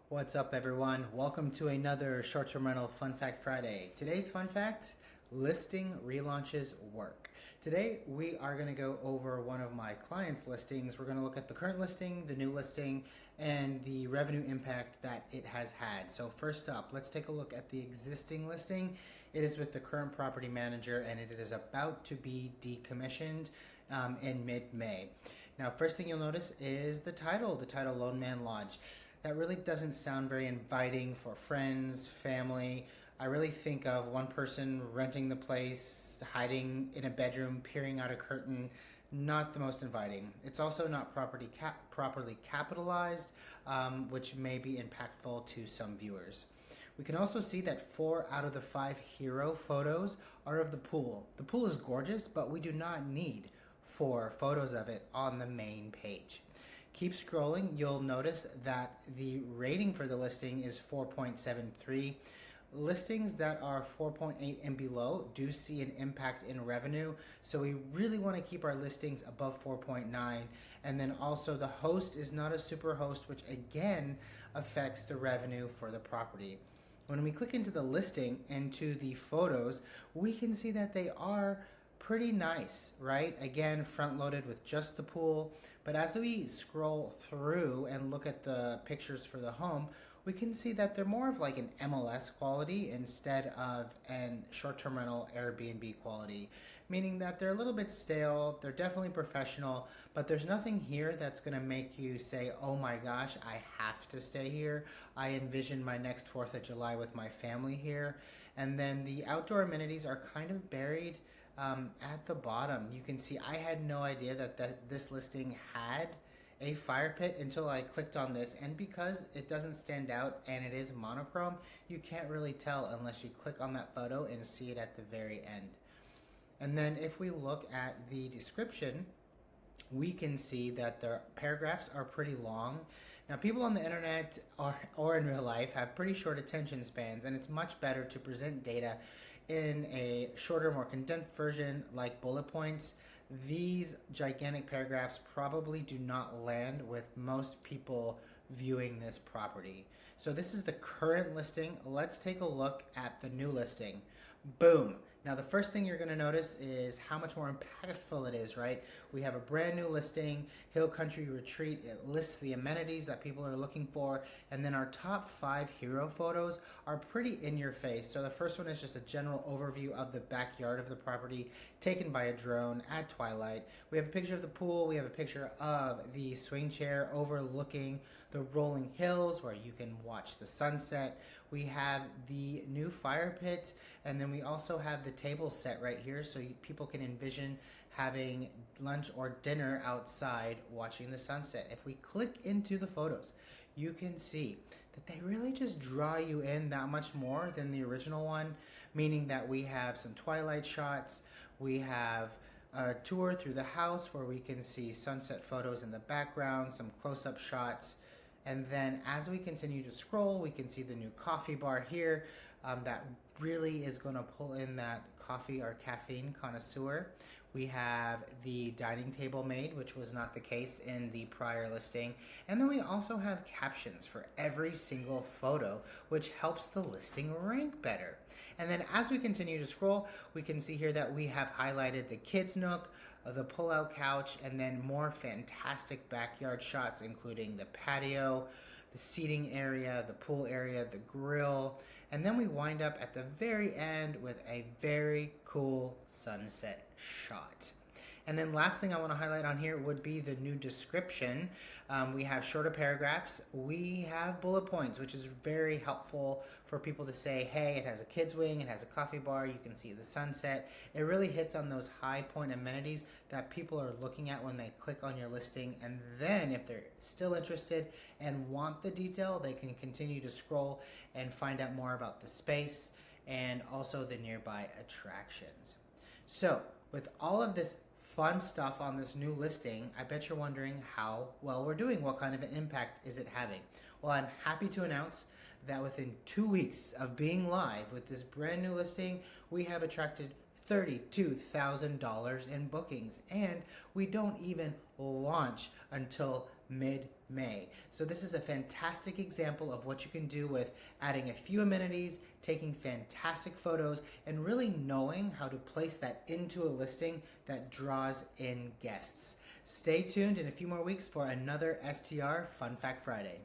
What's up, everyone? Welcome to another short-term rental Fun Fact Friday. Today's fun fact, listing relaunches work. Today we are going to go over one of my clients' listings. We're going to look at the current listing, the new listing, and the revenue impact that it has had. So first up, let's take a look at the existing listing. It is with the current property manager and it is about to be decommissioned in mid-May. Now, first thing you'll notice is the title Lone Man Lodge. That really doesn't sound very inviting for friends, family. I really think of one person renting the place, hiding in a bedroom, peering out a curtain. Not the most inviting. It's also not properly capitalized, which may be impactful to some viewers. We can also see that 4 out of the 5 hero photos are of the pool. The pool is gorgeous, but we do not need 4 photos of it on the main page. Keep scrolling, you'll notice that the rating for the listing is 4.73. Listings that are 4.8 and below do see an impact in revenue, so we really want to keep our listings above 4.9. And then also the host is not a super host, which again affects the revenue for the property. When we click into the listing, into the photos, we can see that they are pretty nice, right? Again, front loaded with just the pool. But as we scroll through and look at the pictures for the home, we can see that they're more of like an MLS quality instead of an short-term rental Airbnb quality, meaning that they're a little bit stale. They're definitely professional, but there's nothing here that's going to make you say, oh my gosh, I have to stay here. I envision my next 4th of July with my family here. And then the outdoor amenities are kind of buried at the bottom. You can see I had no idea that this listing had a fire pit until I clicked on this, and because it doesn't stand out and it is monochrome, you can't really tell unless you click on that photo and see it at the very end. And then if we look at the description, we can see that the paragraphs are pretty long. Now, people on the internet or in real life have pretty short attention spans, and it's much better to present data in a shorter, more condensed version like bullet points. These gigantic paragraphs probably do not land with most people viewing this property. So this is the current listing. Let's take a look at the new listing. Boom. Now, the first thing you're going to notice is how much more impactful it is, right? We have a brand new listing, Hill Country Retreat. It lists the amenities that people are looking for. And then our top 5 hero photos are pretty in your face. So the first one is just a general overview of the backyard of the property taken by a drone at twilight. We have a picture of the pool. We have a picture of the swing chair overlooking the rolling hills where you can watch the sunset. We have the new fire pit, and then we also have the table set right here so people can envision having lunch or dinner outside watching the sunset. If we click into the photos, you can see that they really just draw you in that much more than the original one, meaning that we have some twilight shots, we have a tour through the house where we can see sunset photos in the background, some close-up shots. And then as we continue to scroll, we can see the new coffee bar here that really is going to pull in that coffee or caffeine connoisseur. We have the dining table made, which was not the case in the prior listing. And then we also have captions for every single photo, which helps the listing rank better. And then as we continue to scroll, we can see here that we have highlighted the kids nook, the pull-out couch, and then more fantastic backyard shots, including the patio, the seating area, the pool area, the grill, and then we wind up at the very end with a very cool sunset shot. And then last thing I want to highlight on here would be the new description. We have shorter paragraphs. We have bullet points, which is very helpful for people to say, hey, it has a kids wing, it has a coffee bar, you can see the sunset. It really hits on those high point amenities that people are looking at when they click on your listing. And then if they're still interested and want the detail, they can continue to scroll and find out more about the space and also the nearby attractions. So with all of this fun stuff on this new listing, I bet you're wondering how well we're doing. What kind of an impact is it having? Well, I'm happy to announce that within 2 weeks of being live with this brand new listing, we have attracted $32,000 in bookings, and we don't even launch until mid-May. So this is a fantastic example of what you can do with adding a few amenities, taking fantastic photos, and really knowing how to place that into a listing that draws in guests. Stay tuned in a few more weeks for another STR Fun Fact Friday.